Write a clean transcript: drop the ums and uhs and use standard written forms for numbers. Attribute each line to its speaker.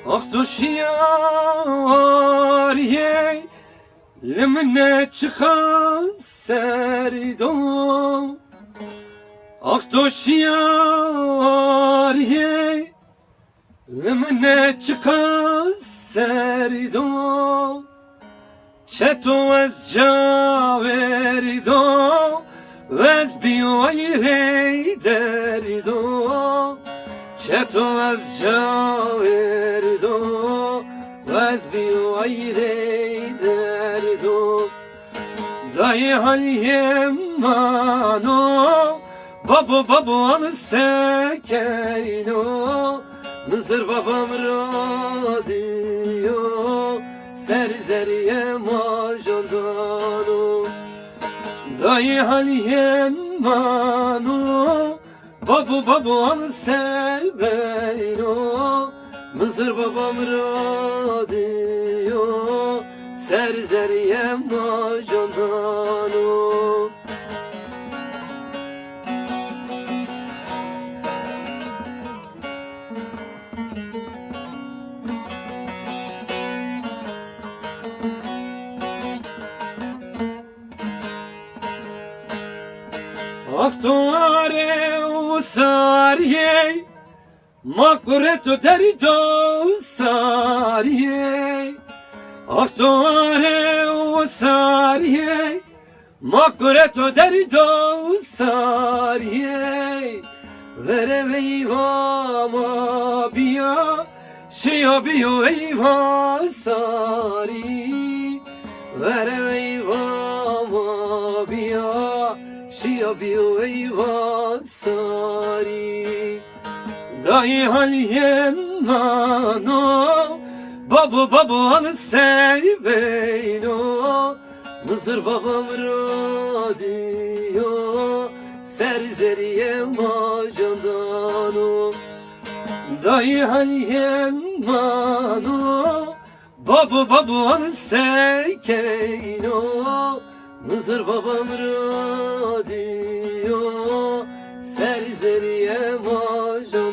Speaker 1: Akdoşiyar ye limne çıkaz serdom Akdoşiyar ye limne çıkaz serdom Çeto ez caverdo Vez biyoyre derdo Çeto ez caverdo Vez biyoyre derdo Dayı halyemano Babo babo anı sekeyno Mızır babam radyo Serzeriye majandano Dayı halyemano Babo babo anı seveyno Mızır babam radyo Serzeriye majandano Aktuare usarye Makreto terido usarye Aktuare usarye Makreto terido usarye Vere veyvama biya Şiya biyo eyva sari Vere veyvama biya Şiya biyo eyva sari Dayı halyemano Babo babo anı seveyno Mızır babam radyo Serzeriye majandano Dayı halyemano Babo babo anı sekeyno Mızır babam radyo Serzeriye majandano